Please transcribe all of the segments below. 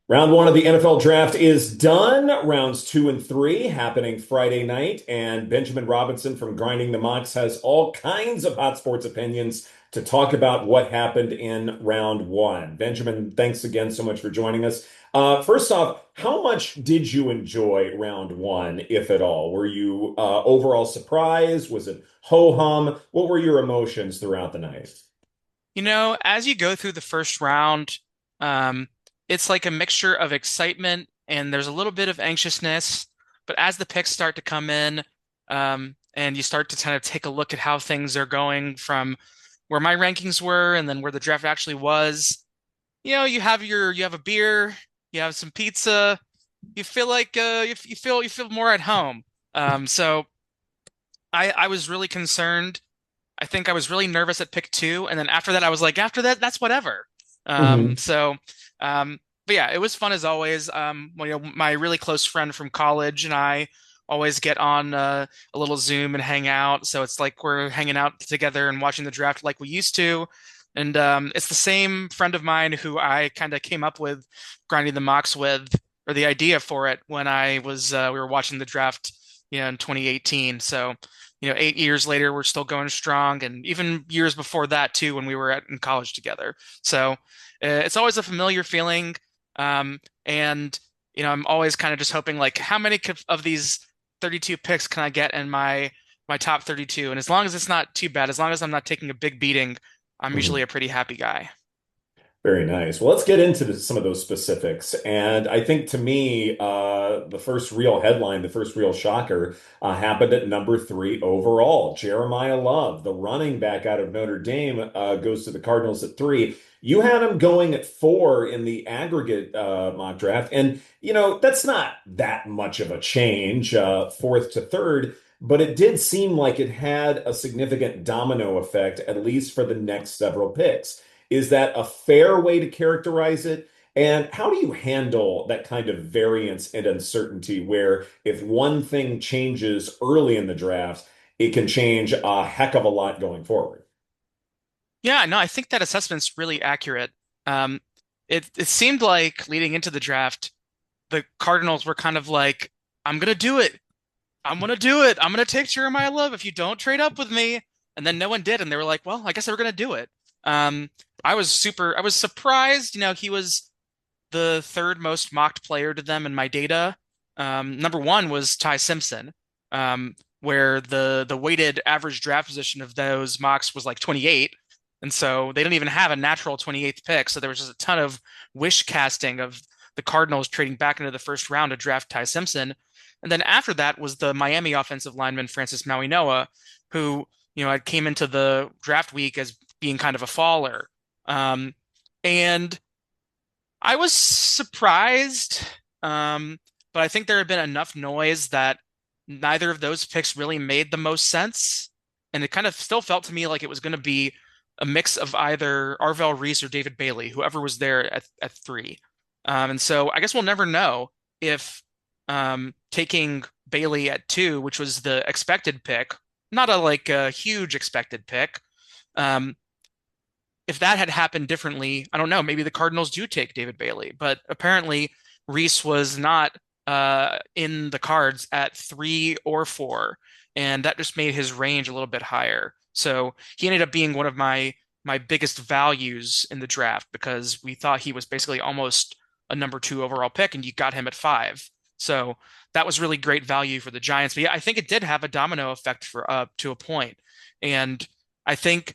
Round one of the NFL draft is done. Rounds two and three happening Friday night. And Benjamin Robinson from Grinding the Mocks has all kinds of hot sports opinions to talk about what happened in round one. Benjamin, thanks again so much for joining us. First off, how much did you enjoy round one, if at all? Were you overall surprised? Was it ho-hum? What were your emotions throughout the night? As you go through the first round, um, it's like a mixture of excitement and there's a little bit of anxiousness. But as the picks start to come in, and you start to kind of take a look at how things are going from where my rankings were and then where the draft actually was, you have a beer, you have some pizza, you feel like you feel more at home. So I was really concerned. I think I was really nervous at pick two, and then after that, I was like, after that, that's whatever. Um, Mhm. so, um, but yeah, it was fun as always. My really close friend from college and I always get on a little Zoom and hang out. So it's like we're hanging out together and watching the draft like we used to. And it's the same friend of mine who I kind of came up with grinding the mocks with, or the idea for it when I was we were watching the draft, in 2018. So 8 years later, we're still going strong, and even years before that too, when we were in college together. So it's always a familiar feeling, and I'm always kind of just hoping like, how many of these 32 picks can I get in my top 32? And as long as it's not too bad, as long as I'm not taking a big beating, I'm usually Mhm. a pretty happy guy. Very nice. Well, let's get into some of those specifics. And I think to me, the first real headline, the first real shocker, happened at number three overall. Jeremiah Love, the running back out of Notre Dame, goes to the Cardinals at three. You had him going at four in the aggregate mock draft. And, that's not that much of a change, fourth to third. But it did seem like it had a significant domino effect, at least for the next several picks. Is that a fair way to characterize it? And how do you handle that kind of variance and uncertainty where if one thing changes early in the draft, it can change a heck of a lot going forward? Yeah, no, I think that assessment's really accurate. Um, it seemed like leading into the draft, the Cardinals were kind of like, I'm gonna do it. I'm gonna do it. I'm gonna take Jeremiah Love if you don't trade up with me. And then no one did, and they were like, well, I guess we're gonna do it. Um, I was surprised. He was the third most mocked player to them in my data. Number one was Ty Simpson, where the weighted average draft position of those mocks was like 28. And so they didn't even have a natural 28th pick. So there was just a ton of wish casting of the Cardinals trading back into the first round to draft Ty Simpson. And then after that was the Miami offensive lineman Francis Mauigoa, who, I came into the draft week as being kind of a faller. Um, and I was surprised, but I think there had been enough noise that neither of those picks really made the most sense. And it kind of still felt to me like it was going to be a mix of either Arvell Reese or David Bailey, whoever was there at three. And so I guess we'll never know if taking Bailey at two, which was the expected pick, not a huge expected pick, um, if that had happened differently, I don't know, maybe the Cardinals do take David Bailey, but apparently Reese was not in the cards at three or four, and that just made his range a little bit higher. So he ended up being one of my biggest values in the draft because we thought he was basically almost a number two overall pick, and you got him at five. So that was really great value for the Giants. But yeah, I think it did have a domino effect for up to a point. And I think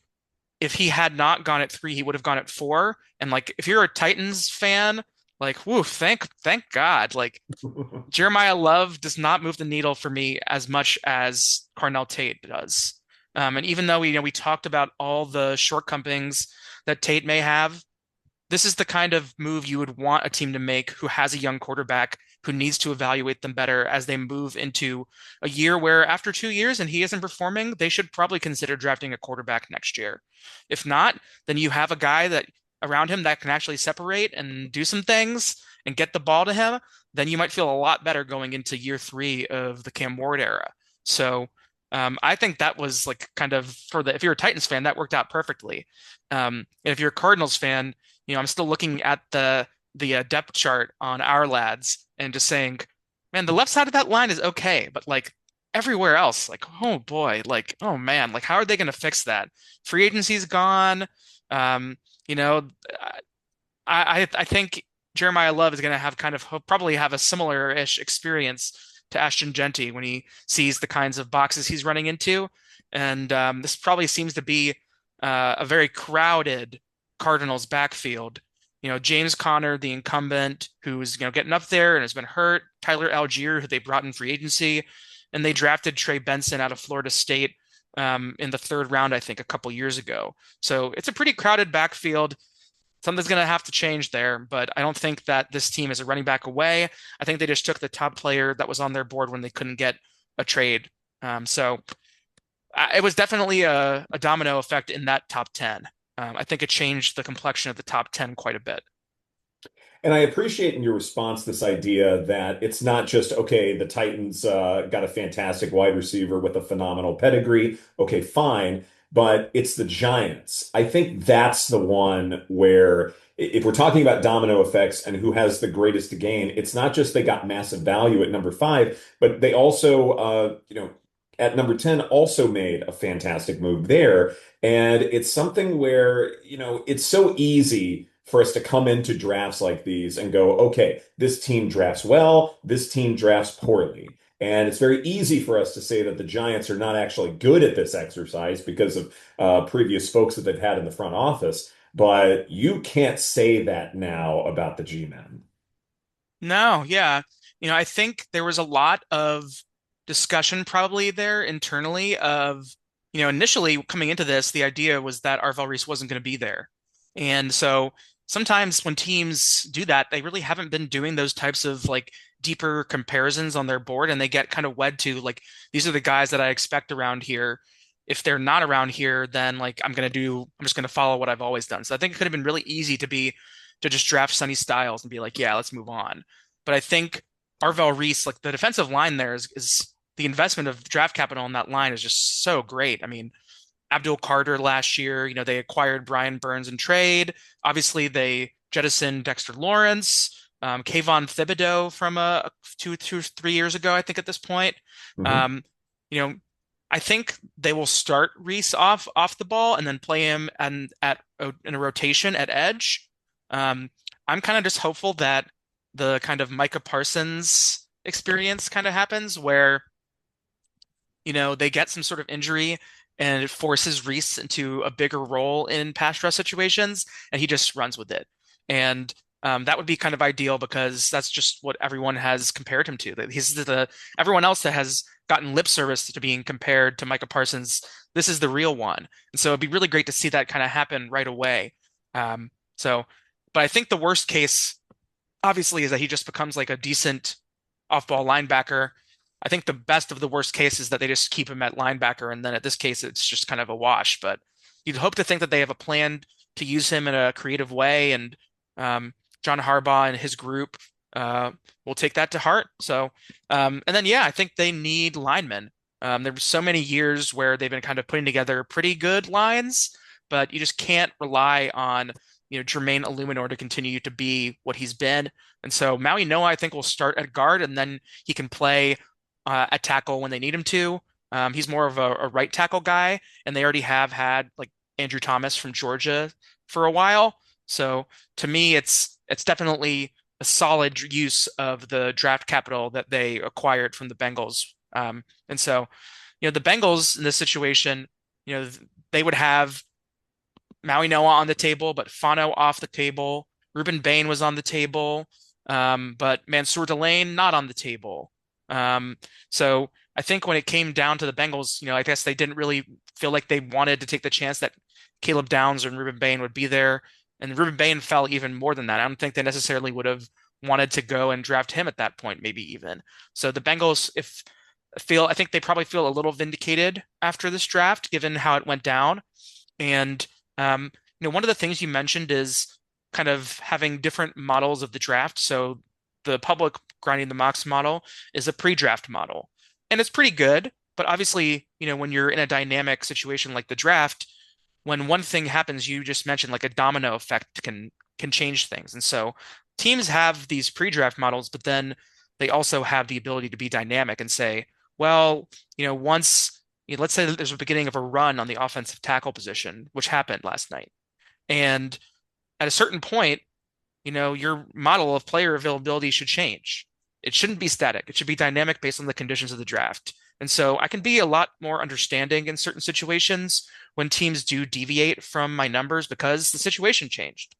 if he had not gone at three, he would have gone at four. And like, if you're a Titans fan, like, woo, thank God. Like, Jeremiah Love does not move the needle for me as much as Carnell Tate does. And even though we talked about all the shortcomings that Tate may have, this is the kind of move you would want a team to make who has a young quarterback who needs to evaluate them better as they move into a year where after 2 years and he isn't performing, they should probably consider drafting a quarterback next year. If not, then you have a guy that around him that can actually separate and do some things and get the ball to him, then you might feel a lot better going into year three of the Cam Ward era. So I think that was like kind of if you're a Titans fan, that worked out perfectly. And if you're a Cardinals fan, I'm still looking at the depth chart on our lads and just saying, man, the left side of that line is okay, but like everywhere else, like, oh boy, like, oh man, like how are they going to fix that? Free agency's gone. Um, you know, I think Jeremiah Love is going to have kind of he'll probably have a similar-ish experience to Ashton Genty when he sees the kinds of boxes he's running into, and this probably seems to be a very crowded Cardinals backfield. James Conner, the incumbent, who's getting up there and has been hurt. Tyler Algier, who they brought in free agency, and they drafted Trey Benson out of Florida State in the third round, I think, a couple years ago. So it's a pretty crowded backfield. Something's going to have to change there, but I don't think that this team is a running back away. I think they just took the top player that was on their board when they couldn't get a trade. So it was definitely a domino effect in that top 10. I think it changed the complexion of the top 10 quite a bit. And I appreciate in your response this idea that it's not just, okay, the Titans got a fantastic wide receiver with a phenomenal pedigree. Okay, fine. But it's the Giants. I think that's the one where, if we're talking about domino effects and who has the greatest to gain, it's not just they got massive value at number five, but they also, at number 10 also made a fantastic move there. And it's something where, it's so easy for us to come into drafts like these and go, okay, this team drafts well, this team drafts poorly. And it's very easy for us to say that the Giants are not actually good at this exercise because of previous folks that they've had in the front office. But you can't say that now about the G-men. No, yeah. I think there was a lot of discussion probably there internally of, initially coming into this, the idea was that Arvel Reese wasn't going to be there. And so sometimes when teams do that, they really haven't been doing those types of like deeper comparisons on their board, and they get kind of wed to like, these are the guys that I expect around here. If they're not around here, then like I'm just gonna follow what I've always done. So I think it could have been really easy to just draft Sonny Styles and be like, yeah, let's move on. But I think Arvel Reese, like the defensive line there is the investment of draft capital in that line is just so great. I mean, Abdul Carter last year, they acquired Brian Burns in trade. Obviously, they jettisoned Dexter Lawrence, Kayvon Thibodeau from 3 years ago, I think at this point. Mhm. Um, you know, I think they will start Reese off the ball and then play him in a rotation at edge. Um, I'm kind of just hopeful that the kind of Micah Parsons experience kind of happens where they get some sort of injury and it forces Reese into a bigger role in pass rush situations, and he just runs with it. And that would be kind of ideal because that's just what everyone has compared him to. That he's everyone else that has gotten lip service to being compared to Micah Parsons. This is the real one, and so it'd be really great to see that kind of happen right away. Um, so, but I think the worst case, obviously, is that he just becomes like a decent off-ball linebacker. I think the best of the worst case is that they just keep him at linebacker, and then at this case, it's just kind of a wash. But you'd hope to think that they have a plan to use him in a creative way, and John Harbaugh and his group will take that to heart. So, and then yeah, I think they need linemen. There were so many years where they've been kind of putting together pretty good lines, but you just can't rely on Jermaine Illuminor to continue to be what he's been. And so Maui Noah, I think, will start at guard, and then he can play at tackle when they need him to. He's more of a right tackle guy, and they already have had like Andrew Thomas from Georgia for a while. So to me, it's definitely a solid use of the draft capital that they acquired from the Bengals. And so, the Bengals in this situation, they would have Maui Noah on the table, but Fano off the table. Ruben Bain was on the table, but Mansour Delane not on the table. Um, so I think when it came down to the Bengals, I guess they didn't really feel like they wanted to take the chance that Caleb Downs and Ruben Bain would be there. And Ruben Bain fell even more than that. I don't think they necessarily would have wanted to go and draft him at that point, maybe even. So the Bengals, I think they probably feel a little vindicated after this draft, given how it went down. And one of the things you mentioned is kind of having different models of the draft. So the public grinding the mocks model is a pre-draft model, and it's pretty good. But obviously, when you're in a dynamic situation like the draft, when one thing happens, you just mentioned like a domino effect can change things. And so teams have these pre-draft models, but then they also have the ability to be dynamic and say, well, once, let's say that there's a beginning of a run on the offensive tackle position, which happened last night. And at a certain point, your model of player availability should change. It shouldn't be static. It should be dynamic based on the conditions of the draft. And so I can be a lot more understanding in certain situations when teams do deviate from my numbers because the situation changed.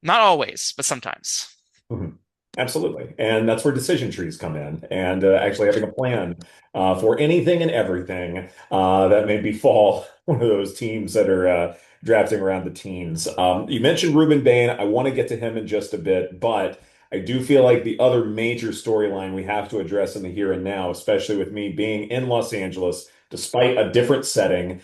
Not always, but sometimes. Mhm. Absolutely. And that's where decision trees come in, and actually having a plan for anything and everything that may befall one of those teams that are drafting around the teens. You mentioned Ruben Bain. I want to get to him in just a bit, but I do feel like the other major storyline we have to address in the here and now, especially with me being in Los Angeles, despite a different setting,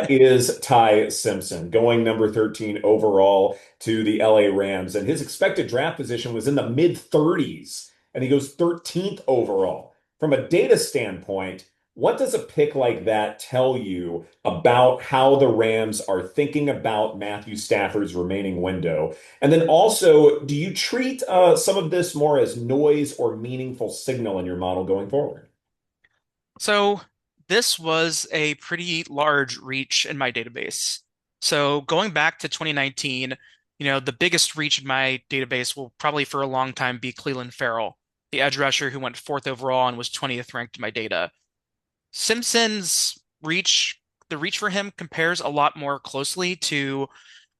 is Ty Simpson, going number 13 overall to the LA Rams, and his expected draft position was in the mid 30s, and he goes 13th overall. From a data standpoint, what does a pick like that tell you about how the Rams are thinking about Matthew Stafford's remaining window? And then also, do you treat some of this more as noise or meaningful signal in your model going forward? So this was a pretty large reach in my database. So going back to 2019, the biggest reach in my database will probably for a long time be Cleveland Farrell, the edge rusher who went fourth overall and was 20th ranked in my data. Simpson's reach, the reach for him compares a lot more closely to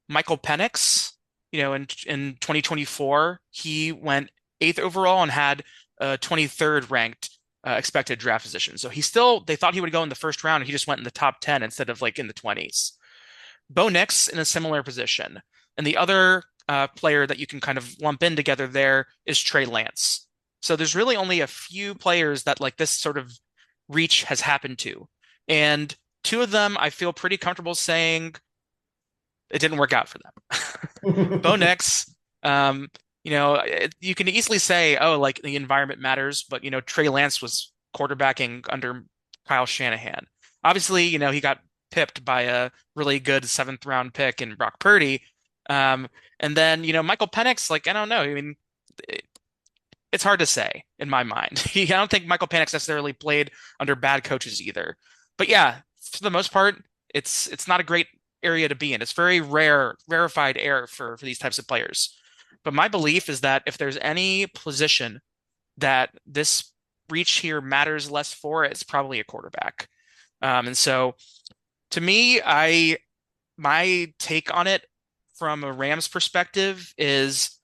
Michael Penix. In 2024, he went eighth overall and had a 23rd ranked expected draft position. So they thought he would go in the first round, and he just went in the top 10 instead of like in the 20s. Bo Nix in a similar position. And the other player that you can kind of lump in together there is Trey Lance. So there's really only a few players that like this sort of reach has happened to. And two of them I feel pretty comfortable saying it didn't work out for them. Bo Nix, um, you can easily say, oh, like the environment matters, but Trey Lance was quarterbacking under Kyle Shanahan. Obviously, he got pipped by a really good seventh round pick in Brock Purdy. Um, and then, Michael Penix, like, I don't know. I mean, it's hard to say in my mind. I don't think Michael Penix necessarily played under bad coaches either. But yeah, for the most part, it's not a great area to be in. It's very rarefied air for these types of players. But my belief is that if there's any position that this reach here matters less for, it's probably a quarterback. And so to me, my take on it from a Rams perspective is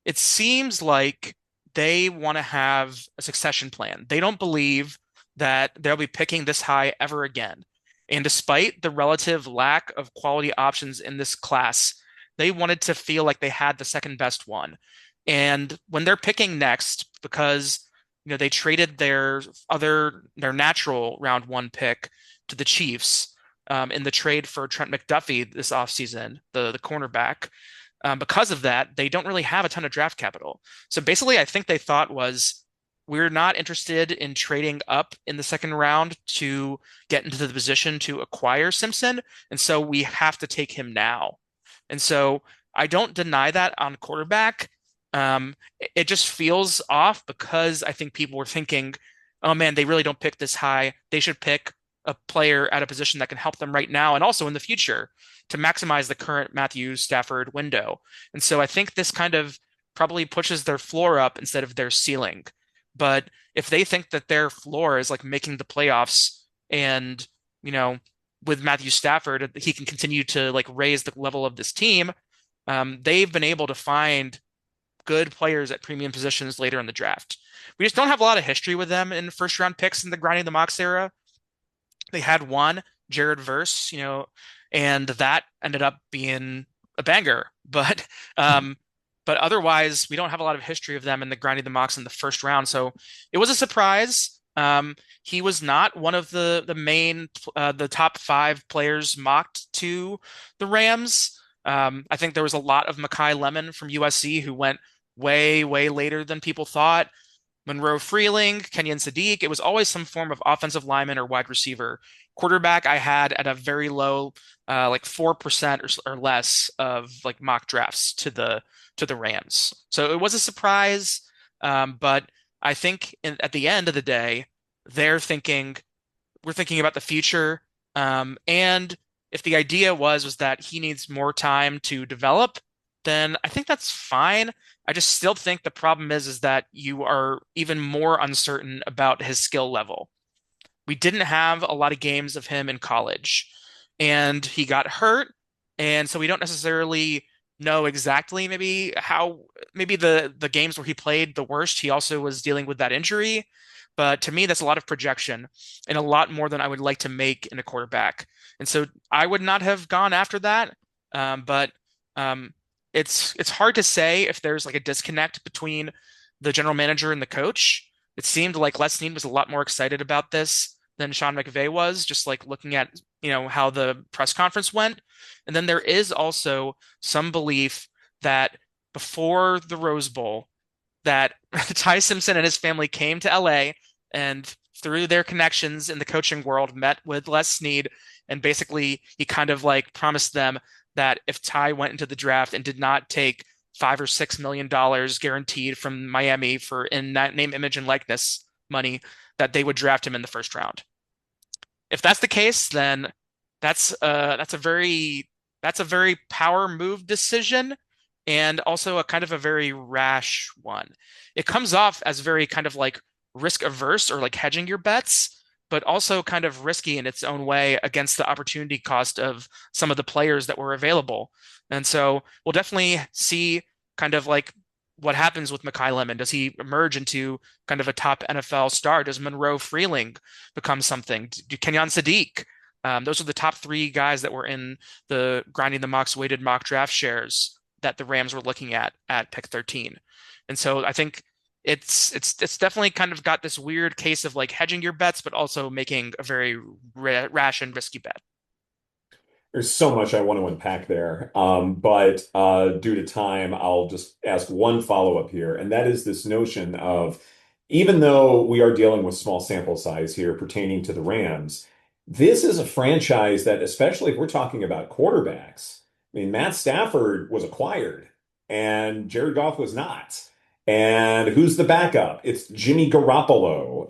it seems like they want to have a succession plan. They don't believe that they'll be picking this high ever again. And despite the relative lack of quality options in this class, they wanted to feel like they had the second best one. And when they're picking next, because they traded their natural round one pick to the Chiefs in the trade for Trent McDuffie this offseason, the cornerback. Because of that, they don't really have a ton of draft capital. So basically, I think they thought was we're not interested in trading up in the second round to get into the position to acquire Simpson. And so we have to take him now. And so I don't deny that on quarterback. It just feels off because I think people were thinking, oh man, they really don't pick this high. They should pick a player at a position that can help them right now and also in the future to maximize the current Matthew Stafford window. And so I think this kind of probably pushes their floor up instead of their ceiling. But if they think that their floor is like making the playoffs and, with Matthew Stafford, he can continue to like raise the level of this team, they've been able to find good players at premium positions later in the draft. We just don't have a lot of history with them in first round picks in the grinding the mocks era. They had one, Jared Verse, and that ended up being a banger. But otherwise, we don't have a lot of history of them in the grinding the mocks in the first round. So it was a surprise. He was not one of the top five players mocked to the Rams. I think there was a lot of Makai Lemon from USC who went way, way later than people thought. Monroe Freeling, Kenyon Sadiq. It was always some form of offensive lineman or wide receiver. Quarterback, I had at a very low, like 4% or less of like mock drafts to to the Rams. So it was a surprise, but I think at the end of the day, they're thinking we're thinking about the future. And if the idea was that he needs more time to develop, then I think that's fine. I just still think the problem is that you are even more uncertain about his skill level. We didn't have a lot of games of him in college, and he got hurt, and so we don't necessarily know exactly maybe how maybe the games where he played the worst, he also was dealing with that injury. But to me, that's a lot of projection and a lot more than I would like to make in a quarterback. And so I would not have gone after that. But it's hard to say if there's like a disconnect between the general manager and the coach. It seemed like Les Snead was a lot more excited about this than Sean McVay was, just like looking at, how the press conference went. And then there is also some belief that before the Rose Bowl, that Ty Simpson and his family came to LA and through their connections in the coaching world met with Les Snead, and basically he kind of like promised them that if Ty went into the draft and did not take $5 or $6 million guaranteed from Miami for in that name, image, and likeness money, that they would draft him in the first round. If that's the case, then that's a very power move decision, and also a kind of a very rash one. It comes off as very kind of like risk averse or like hedging your bets, but also kind of risky in its own way against the opportunity cost of some of the players that were available. And so we'll definitely see kind of like what happens with Mekhi Lemon. Does he emerge into kind of a top NFL star? Does Monroe Freeling become something? Do Kenyon Sadiq? Those are the top three guys that were in the grinding the mocks weighted mock draft shares that the Rams were looking at pick 13. And so I think it's definitely kind of got this weird case of like hedging your bets, but also making a very rash and risky bet. There's so much I want to unpack there. But due to time, I'll just ask one follow-up here, and that is this notion of even though we are dealing with small sample size here pertaining to the Rams, this is a franchise that, especially if we're talking about quarterbacks, I mean, Matt Stafford was acquired and Jared Goff was not. And who's the backup? It's Jimmy Garoppolo.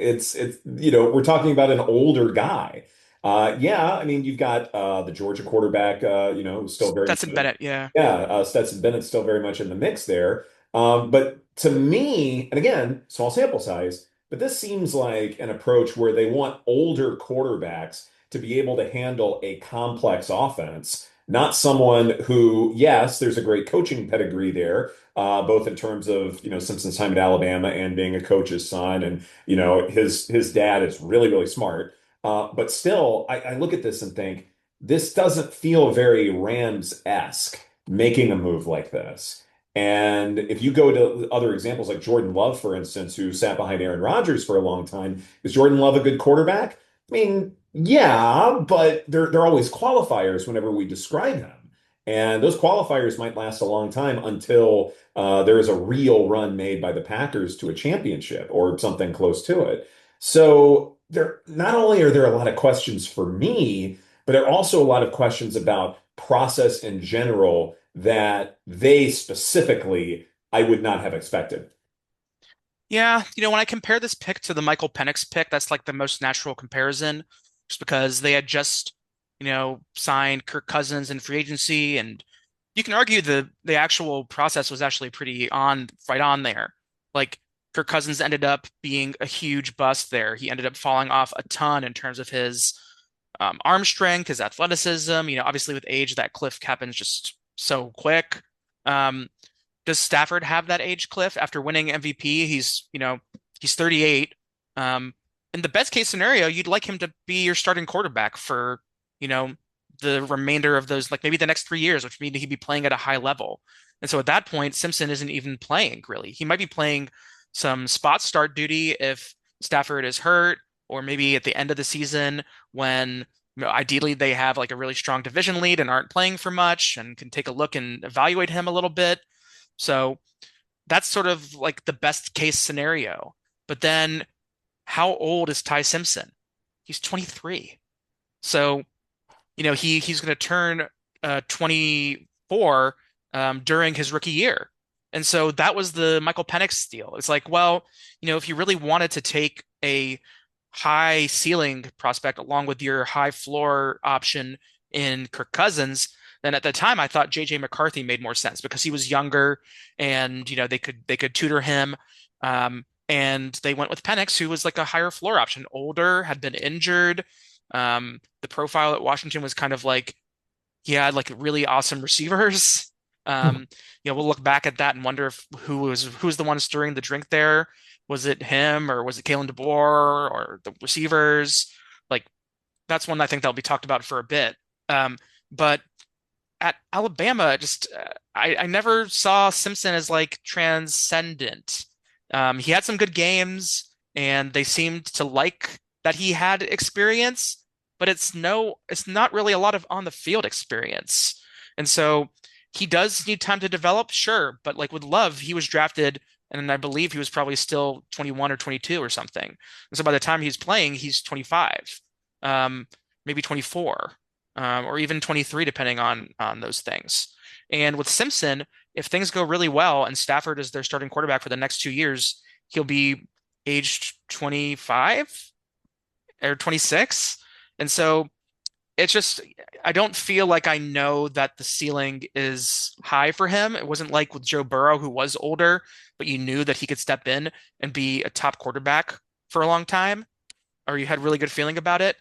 We're talking about an older guy. Yeah, I mean, you've got the Georgia quarterback, still very Stetson Bennett, yeah. yeah, Stetson Bennett's still very much in the mix there. But to me, and again, small sample size, but this seems like an approach where they want older quarterbacks to be able to handle a complex offense, not someone who, yes, there's a great coaching pedigree there, both in terms of, Simpson's time at Alabama and being a coach's son, and, his dad is really, really smart. But still, I look at this and think this doesn't feel very Rams-esque making a move like this. And if you go to other examples like Jordan Love, for instance, who sat behind Aaron Rodgers for a long time, is Jordan Love a good quarterback? I mean, yeah, but there are always qualifiers whenever we describe them. And those qualifiers might last a long time until there is a real run made by the Packers to a championship or something close to it. So there not only are there a lot of questions for me, but there are also a lot of questions about process in general that they specifically I would not have expected. Yeah, when I compare this pick to the Michael Penix pick, that's like the most natural comparison, just because they had just, signed Kirk Cousins in free agency, and you can argue the actual process was actually pretty right on there. Like Kirk Cousins ended up being a huge bust there. He ended up falling off a ton in terms of his arm strength, his athleticism. Obviously with age, that cliff happens just so quick. Um, does Stafford have that age cliff after winning MVP? He's 38. In the best case scenario, you'd like him to be your starting quarterback for, you know, the remainder of those, like maybe the next 3 years, which means he'd be playing at a high level. And so at that point, Simpson isn't even playing really. He might be playing some spot start duty if Stafford is hurt, or maybe at the end of the season when ideally they have like a really strong division lead and aren't playing for much and can take a look and evaluate him a little bit. So that's sort of like the best case scenario. But then how old is Ty Simpson? He's 23. So, he's going to turn 24 during his rookie year. And so that was the Michael Penix deal. It's like, well, if you really wanted to take a high ceiling prospect along with your high floor option in Kirk Cousins, then at the time I thought JJ McCarthy made more sense because he was younger and they could tutor him. And they went with Penix, who was like a higher floor option, older, had been injured. The profile at Washington was kind of like he had like really awesome receivers. Um, we'll look back at that and wonder if who was the one stirring the drink there. Was it him or was it Kalen DeBoer or the receivers? Like that's one I think that'll be talked about for a bit. But at Alabama, just I never saw Simpson as like transcendent. He had some good games, and they seemed to like that he had experience, but it's not really a lot of on the field experience. And so he does need time to develop, sure, but like with Love, he was drafted, and I believe he was probably still 21 or 22 or something. And so by the time he's playing, he's 25, maybe 24, or even 23, depending on those things. And with Simpson, if things go really well and Stafford is their starting quarterback for the next 2 years, he'll be aged 25 or 26. And so it's just, I don't feel like I know that the ceiling is high for him. It wasn't like with Joe Burrow, who was older, but you knew that he could step in and be a top quarterback for a long time, or you had really good feeling about it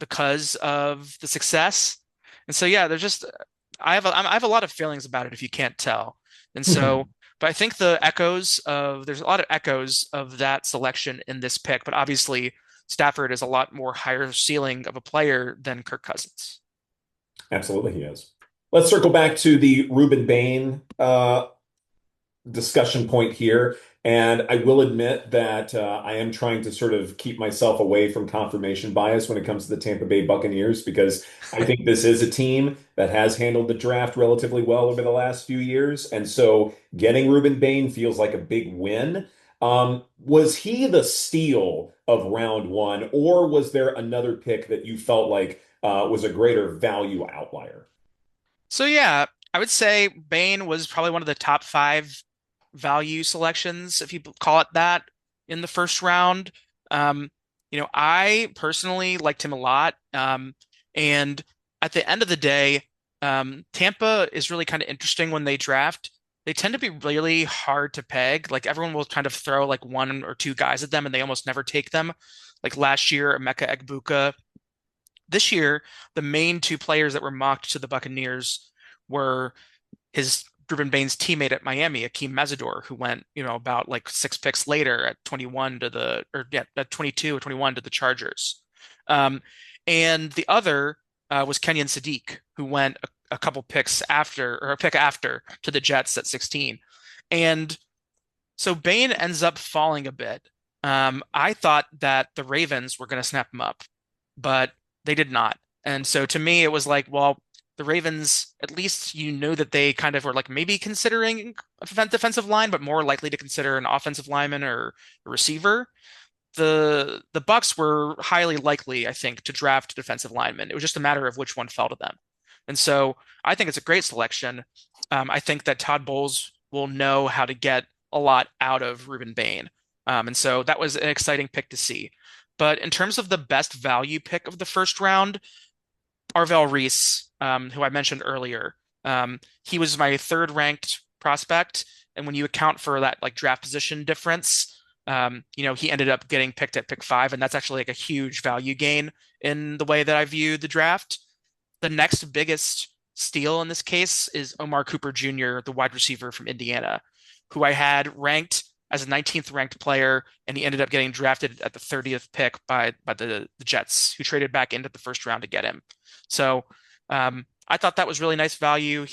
because of the success. And so, yeah, there's just, I have a lot of feelings about it if you can't tell. And so, but I think there's a lot of echoes of that selection in this pick, but obviously Stafford is a lot more higher ceiling of a player than Kirk Cousins. Absolutely, he is. Let's circle back to the Ruben Bain discussion point here. And I will admit that I am trying to sort of keep myself away from confirmation bias when it comes to the Tampa Bay Buccaneers, because I think this is a team that has handled the draft relatively well over the last few years. And so getting Ruben Bain feels like a big win. Was he the steal of round one, or was there another pick that you felt like was a greater value outlier? So yeah, I would say Bane was probably one of the top five value selections, if you call it that, in the first round. Um, I personally liked him a lot. And at the end of the day, Tampa is really kind of interesting when they draft. They tend to be really hard to peg. Like everyone will kind of throw like one or two guys at them and they almost never take them. Like last year, Emeka Egbuka. This year, the main two players that were mocked to the Buccaneers were his Ruben Bain's teammate at Miami, Akeem Mesidor, who went, about like six picks later at 21 to at 22 or 21 to the Chargers. Um, and the other was Kenyon Sadiq, who went a couple picks after, or a pick after, to the Jets at 16. And so Bain ends up falling a bit. I thought that the Ravens were going to snap him up, but they did not. And so to me, it was like, well, the Ravens, at least you knew that they kind of were like maybe considering a defensive line, but more likely to consider an offensive lineman or a receiver. The Bucks were highly likely, I think, to draft defensive linemen. It was just a matter of which one fell to them. And so I think it's a great selection. I think that Todd Bowles will know how to get a lot out of Ruben Bain. And so that was an exciting pick to see. But in terms of the best value pick of the first round, Arvell Reese, who I mentioned earlier, he was my third ranked prospect. And when you account for that like draft position difference, he ended up getting picked at pick 5, and that's actually like a huge value gain in the way that I view the draft. The next biggest steal in this case is Omar Cooper Jr., the wide receiver from Indiana, who I had ranked as a 19th ranked player, and he ended up getting drafted at the 30th pick by the Jets, who traded back into the first round to get him. So I thought that was really nice value.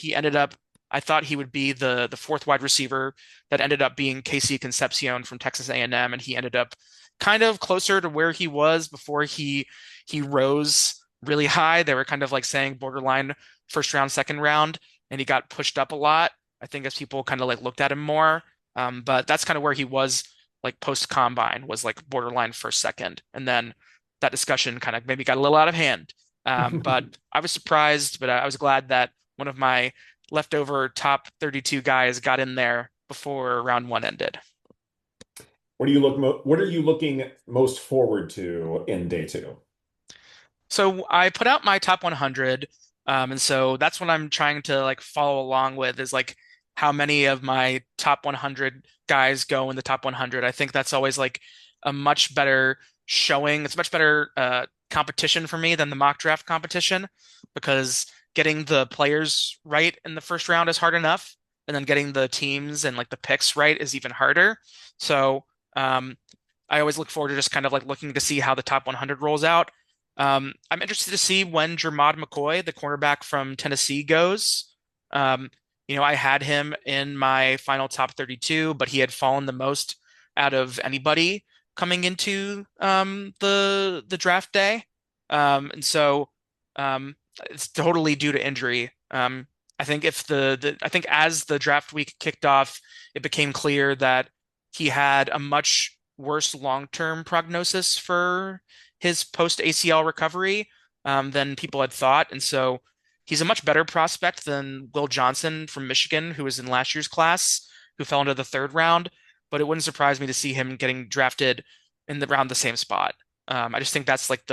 I thought he would be the fourth wide receiver that ended up being Casey Concepcion from Texas A&M, and he ended up kind of closer to where he was before he rose really high. They were kind of like saying borderline first round, second round, and he got pushed up a lot, I think, as people kind of like looked at him more. But that's kind of where he was like post combine, was like borderline first, second. And then that discussion kind of maybe got a little out of hand. But I was surprised, but I was glad that one of my leftover top 32 guys got in there before round one ended. What are you looking most forward to in day two? So I put out my top 100, and so that's what I'm trying to like follow along with is like how many of my top 100 guys go in the top 100. I think that's always like a much better showing. It's a much better competition for me than the mock draft competition because getting the players right in the first round is hard enough, and then getting the teams and like the picks right is even harder. So um, I always look forward to just kind of like looking to see how the top 100 rolls out. I'm interested to see when Jermod McCoy, the cornerback from Tennessee, goes. Um, I had him in my final top 32, but he had fallen the most out of anybody coming into the draft day. And so um, it's totally due to injury. I think if I think as the draft week kicked off, it became clear that he had a much worse long-term prognosis for his post ACL recovery than people had thought. And so he's a much better prospect than Will Johnson from Michigan, who was in last year's class, who fell into the third round. But it wouldn't surprise me to see him getting drafted in the around the same spot. I just think that's like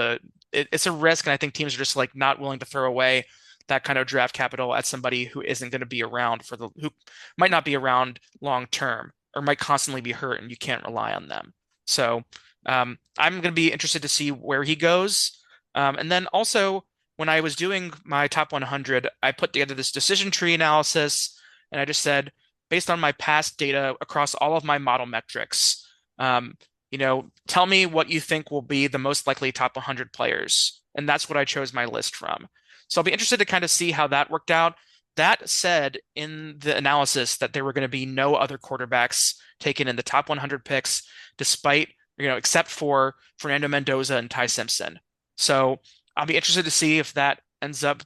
it's a risk, and I think teams are just like not willing to throw away that kind of draft capital at somebody who isn't going to be around who might not be around long term or might constantly be hurt, and you can't rely on them. So I'm going to be interested to see where he goes. And then also, when I was doing my top 100, I put together this decision tree analysis, and I just said, based on my past data across all of my model metrics, tell me what you think will be the most likely top 100 players. And that's what I chose my list from. So I'll be interested to kind of see how that worked out. That said, in the analysis, that there were going to be no other quarterbacks taken in the top 100 picks, despite except for Fernando Mendoza and Ty Simpson. So I'll be interested to see if that ends up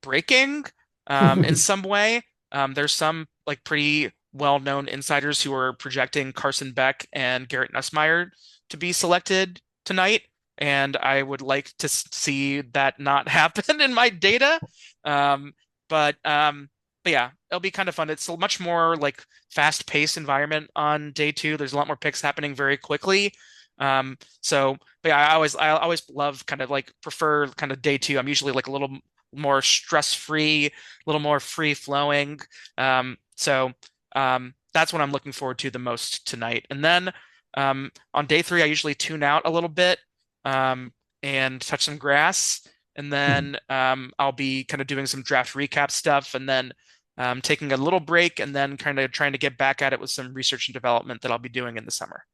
breaking in some way. There's some like pretty well-known insiders who are projecting Carson Beck and Garrett Nussmeier to be selected tonight, and I would like to see that not happen in my data. Um, but yeah, it'll be kind of fun. It's a much more like fast-paced environment on day two. There's a lot more picks happening very quickly. But yeah, I always love kind of like prefer kind of day two. I'm usually like a little more stress-free, a little more free-flowing. That's what I'm looking forward to the most tonight. And then on day three, I usually tune out a little bit and touch some grass. And then I'll be kind of doing some draft recap stuff and then taking a little break and then kind of trying to get back at it with some research and development that I'll be doing in the summer.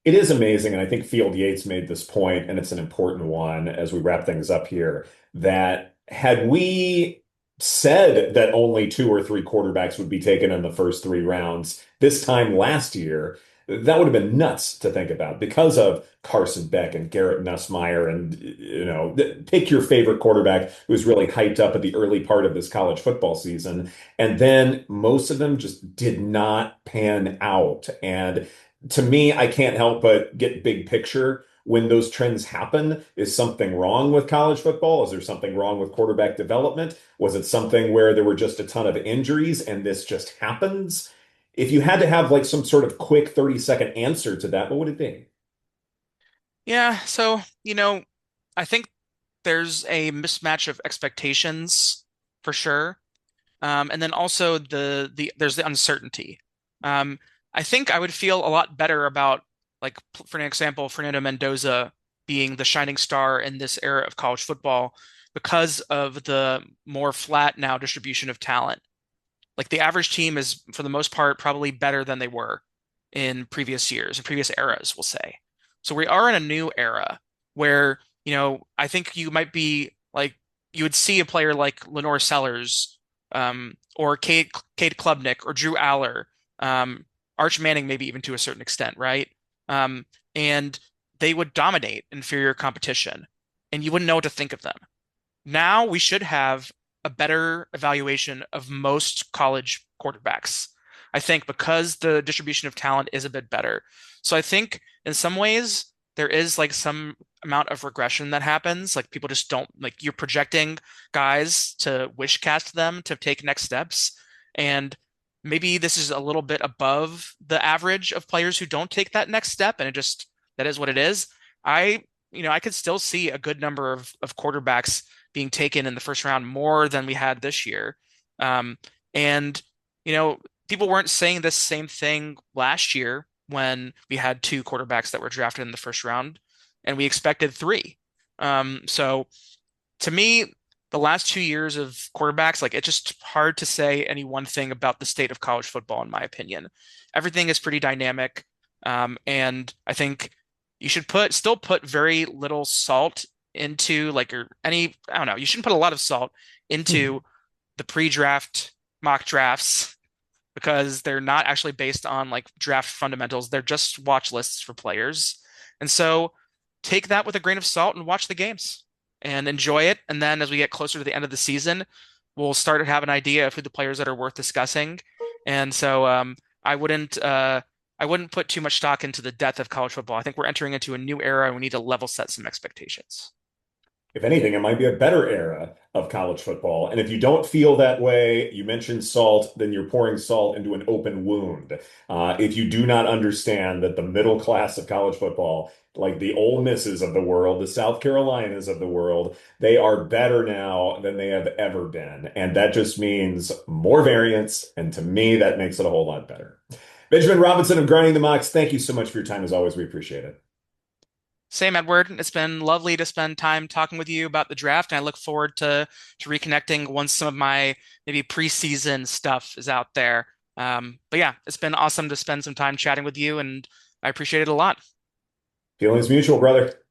It is amazing, and I think Field Yates made this point, and it's an important one as we wrap things up here, that had we said that only two or three quarterbacks would be taken in the first three rounds this time last year, that would have been nuts to think about because of Carson Beck and Garrett Nussmeier and pick your favorite quarterback who was really hyped up at the early part of this college football season. And then most of them just did not pan out. And to me, I can't help but get big picture when those trends happen. Is something wrong with college football? Is there something wrong with quarterback development? Was it something where there were just a ton of injuries and this just happens? If you had to have like some sort of quick 30-second answer to that, what would it be? Yeah, so, I think there's a mismatch of expectations for sure. And then also there's the uncertainty. Um, I think I would feel a lot better about like for an example, Fernando Mendoza being the shining star in this era of college football because of the more flat now distribution of talent. Like the average team is for the most part probably better than they were in previous years, in previous eras, we'll say. So we are in a new era where, I think you might be like you would see a player like Lenore Sellers or Cade Klubnik or Drew Aller, Arch Manning, maybe even to a certain extent, right? Um, and they would dominate inferior competition, and you wouldn't know what to think of them. Now we should have a better evaluation of most college quarterbacks. I think because the distribution of talent is a bit better. So I think in some ways there is like some amount of regression that happens. Like people just don't like you're projecting guys to wish cast them to take next steps. And maybe this is a little bit above the average of players who don't take that next step, and that is what it is. I, I could still see a good number of quarterbacks being taken in the first round more than we had this year. Um, and, you know, people weren't saying this same thing last year when we had two quarterbacks that were drafted in the first round, and we expected three. So to me, the last 2 years of quarterbacks, like it's just hard to say any one thing about the state of college football, in my opinion. Everything is pretty dynamic. And I think you should still put very little salt into like or any, I don't know, you shouldn't put a lot of salt into the pre-draft mock drafts because they're not actually based on like draft fundamentals. They're just watch lists for players. And so take that with a grain of salt and watch the games and enjoy it. And then as we get closer to the end of the season, we'll start to have an idea of who the players that are worth discussing. And so I wouldn't put too much stock into the death of college football. I think we're entering into a new era and we need to level set some expectations. If anything, it might be a better era of college football. And if you don't feel that way, you mentioned salt, then you're pouring salt into an open wound. If you do not understand that the middle class of college football, like the Ole Misses of the world, the South Carolinas of the world, they are better now than they have ever been. And that just means more variance. And to me, that makes it a whole lot better. Benjamin Robinson of Grinding the Mocks, thank you so much for your time as always. We appreciate it. Same, Edward. It's been lovely to spend time talking with you about the draft, and I look forward to reconnecting once some of my maybe preseason stuff is out there. But yeah, it's been awesome to spend some time chatting with you, and I appreciate it a lot. Feelings mutual, brother.